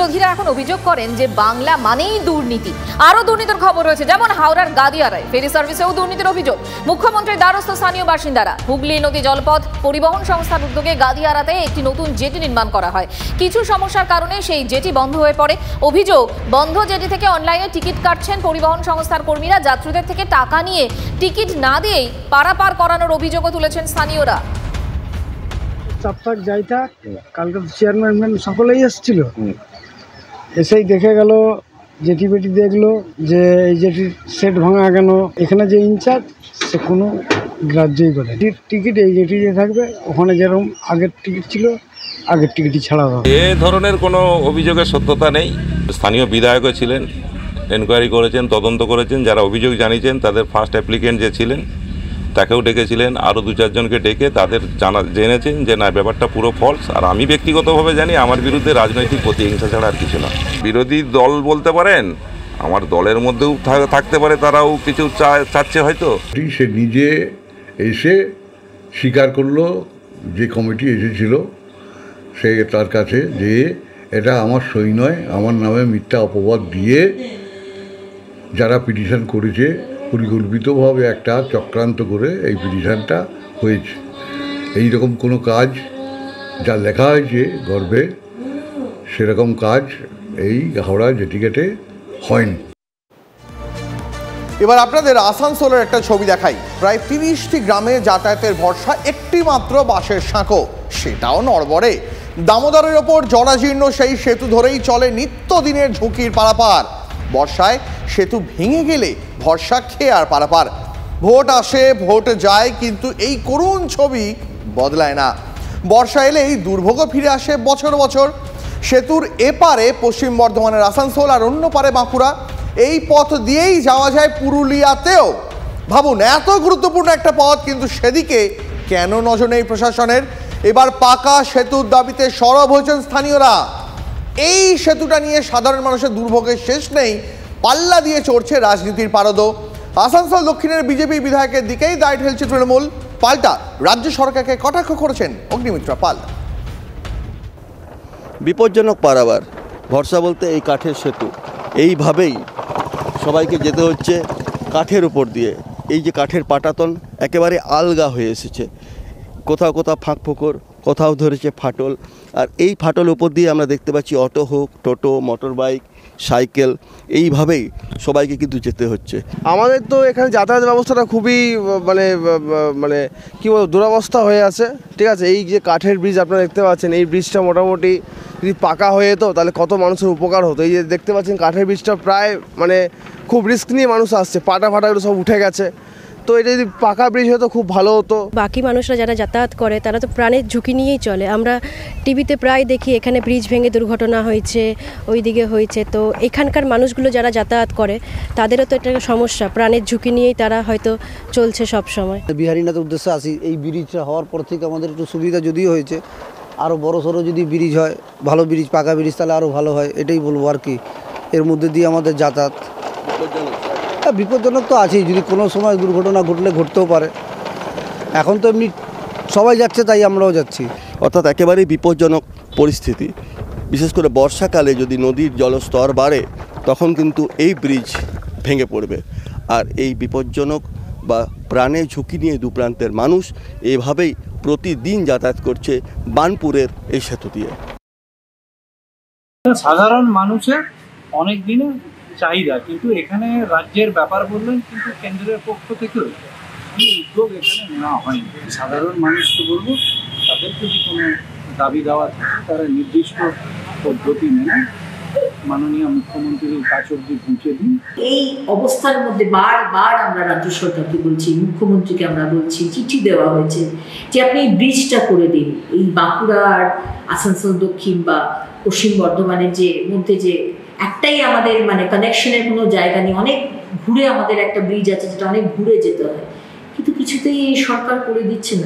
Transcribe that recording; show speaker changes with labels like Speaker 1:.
Speaker 1: বিরোধীরা এখন অভিযোগ করেন যে বাংলা মানেই দুর্নীতি। আরো দুর্নীতির খবর রয়েছে, যেমন হাওড়ার গাদিয়ারায় ফেরি সার্ভিসেও দুর্নীতির অভিযোগ। মুখ্যমন্ত্রীর দ্বারস্থ স্থানীয় বাসিন্দারা। হুগলি নদী জলপথ পরিবহন সংস্থার উদ্যোগে গাদিয়ারাতে একটি নতুন জেটি নির্মাণ করা হয়। কিছু সমস্যার কারণে সেই জেটি বন্ধ হয়ে পড়ে। অভিযোগ, বন্ধ জেটি থেকে অনলাইনে টিকিট কাটছেন পরিবহন সংস্থার কর্মীরা। যাত্রীদের থেকে টাকা নিয়ে টিকিট না দিয়েই পারাপার করানোর অভিযোগও তুলেছেন স্থানীয়রা।
Speaker 2: চাপটাক যাইতা কালকে চেয়ারম্যান সকলেই এসেছিল, এসেই দেখে গেল, জেটি বেটি দেখলো যে এই জেটির সেট ভাঙা কেন। এখানে যে ইনচার্জ সে কোনো গ্রাহ্যই করে, টিকিট এই জেটিতে থাকবে, ওখানে যেরকম আগের টিকিট ছিল আগের টিকিটই ছাড়া হবে।
Speaker 3: এ ধরনের কোনো অভিযোগের সত্যতা নেই। স্থানীয় বিধায়কও ছিলেন, এনকোয়ারি করেছেন, তদন্ত করেছেন। যারা অভিযোগ জানিয়েছেন তাদের ফার্স্ট অ্যাপ্লিকেন্ট যে ছিলেন তাকেও ডেকেছিলেন, আরও 2-4 জনকে ডেকে তাদের জেনেছেন যে না, ব্যাপারটা পুরো ফলস। আর আমি ব্যক্তিগতভাবে জানি আমার বিরুদ্ধে রাজনৈতিক প্রতিহিংসা ছাড়া আর কিছু না। বিরোধী দল বলতে পারেন, আমার দলের মধ্যেও থাকতে পারে, তারাও কিছু চাচ্ছে হয়তো।
Speaker 4: সে নিজে এসে স্বীকার করলো যে কমিটি এসেছিল সে তার কাছে যে এটা আমার সই নয়, আমার নামে মিথ্যা অপবাদ দিয়ে যারা পিটিশন করেছে পরিকল্পিতভাবে একটা চক্রান্ত করে এই পিটিশনটা হয়েছে। এই রকম কোনো কাজ যা লেখা হয়েছে গর্বে সেরকম কাজ এই হাওড়া জেটিঘাটে হয়নি।
Speaker 5: এবার আপনাদের আসানসোলের একটা ছবি দেখাই। প্রায় 30টি গ্রামে যাতায়াতের ভরসা একটি মাত্র বাসের সাঁকো, সেটাও নড়বড়ে। দামোদরের ওপর জরাজীর্ণ সেই সেতু ধরেই চলে নিত্যদিনের ঝুঁকির পারাপার। বর্ষায় সেতু ভেঙে গেলে ভরসা খেয়ে আর পারাপার। ভোট আসে ভোট যায়, কিন্তু এই করুণ ছবি বদলায় না। বর্ষা এলেই দুর্ভোগও ফিরে আসে বছর বছর। সেতুর এপারে পশ্চিম বর্ধমানের আসানসোল আর অন্য পারে বাঁকুড়া। এই পথ দিয়েই যাওয়া যায় পুরুলিয়াতেও। ভাবুন, এত গুরুত্বপূর্ণ একটা পথ, কিন্তু সেদিকে কেন নজর নেই প্রশাসনের? এবার পাকা সেতুর দাবিতে সরব হয়েছেন স্থানীয়রা। এই সেতুটা নিয়ে সাধারণ মানুষের দুর্ভোগের শেষ নেই, পাল্লা দিয়ে চড়ছে রাজনীতির পারদও। আসানসোল দক্ষিণের বিজেপি বিধায়কের দিকেই দায় ঠেলছে তৃণমূল। পাল্টা রাজ্য সরকারকে কটাক্ষ করেছেন অগ্নিমিত্রা পাল।
Speaker 6: বিপজ্জনক পারাবার, ভরসা বলতে এই কাঠের সেতু। এইভাবেই সবাইকে যেতে হচ্ছে কাঠের উপর দিয়ে। এই যে কাঠের পাটাতন একেবারে আলগা হয়ে এসেছে, কোথাও কোথাও ফাঁক ফোকর, কোথাও ধরেছে ফাটল। আর এই ফাটল উপর দিয়ে আমরা দেখতে পাচ্ছি অটো হোক, টোটো, মোটর বাইক, সাইকেল, এইভাবেই সবাইকে কিন্তু যেতে হচ্ছে।
Speaker 7: আমাদের তো এখানে যাতায়াত ব্যবস্থাটা খুবই মানে কী বলবো, দুরবস্থা হয়ে আছে। ঠিক আছে, এই যে কাঠের ব্রিজ আপনারা দেখতে পাচ্ছেন, এই ব্রিজটা মোটামুটি যদি পাকা হয়ে যেত তাহলে কত মানুষের উপকার হতো। এই যে দেখতে পাচ্ছেন কাঠের ব্রিজটা প্রায় মানে খুব রিস্ক নিয়ে মানুষ আসছে, ফাটাগুলো সব উঠে গেছে। তো এটা যদি পাকা ব্রিজ হতো খুব ভালো হতো।
Speaker 8: বাকি মানুষরা যারা যাতায়াত করে তারা তো প্রাণের ঝুঁকি নিয়েই চলে। আমরা টিভিতে প্রায় দেখি এখানে ব্রিজ ভেঙে দুর্ঘটনা হয়েছে, ওইদিকে হয়েছে। তো এখানকার মানুষগুলো যারা যাতায়াত করে তাদেরও তো একটা সমস্যা, প্রাণের ঝুঁকি নিয়েই তারা হয়তো চলছে সব সময়।
Speaker 9: বিহারীনাথের উদ্দেশ্যে আসি, এই ব্রিজটা হওয়ার পর থেকে আমাদের একটু সুবিধা যদিও হয়েছে। আরও বড় সড়ো যদি ব্রিজ হয়, ভালো ব্রিজ, পাকা ব্রিজ, তাহলে আরও ভালো হয়, এটাই বলবো আর কি। এর মধ্যে দিয়ে আমাদের যাতায়াত বিপজ্জনক তো আছেই, যদি কোনো সময় দুর্ঘটনা ঘটলে ঘটতেও পারে। এখন তো এমনি সবাই যাচ্ছে, তাই আমরাও যাচ্ছি।
Speaker 6: অর্থাৎ একেবারেই বিপজ্জনক পরিস্থিতি। বিশেষ করে বর্ষাকালে যদি নদীর জলস্তর বাড়ে তখন কিন্তু এই ব্রিজ ভেঙে পড়বে। আর এই বিপজ্জনক বা প্রাণের ঝুঁকি নিয়ে দু প্রান্তের মানুষ এভাবেই প্রতিদিন যাতায়াত করছে বার্নপুরের এই সেতু দিয়ে।
Speaker 10: সাধারণ মানুষের অনেক দিনের চাহিদা, কিন্তু এখানে রাজ্যের ব্যাপার বললেন, কিন্তু কেন্দ্রের পক্ষ থেকেও কোনো উদ্যোগ এখানে নেওয়া হয়নি। সাধারণ মানুষকে বলবো, তাদের যদি কোনো দাবি দেওয়া থাকে তারা নির্দিষ্ট পদ্ধতি মেনে মাননীয় মুখ্যমন্ত্রীর কাছ অব্দি পৌঁছে দিন।
Speaker 11: এই অবস্থার মধ্যে বারবার আমরা রাজ্য সরকারকে বলছি, মুখ্যমন্ত্রীকে আমরা বলছি, চিঠি দেওয়া হয়েছে যে আপনি এই ব্রিজটা করে দিন। এই বাঁকুড়া আর আসানসোল দক্ষিণ বা পশ্চিম বর্ধমানের যে মধ্যে যে একটাই আমাদের মানে কানেকশনের কোনো জায়গা নেই, অনেক ঘুরে আমাদের একটা ব্রিজ আছে যেটা অনেক ঘুরে যেতে হয়, কিন্তু কিছুতেই এই সরকার করে দিচ্ছে না।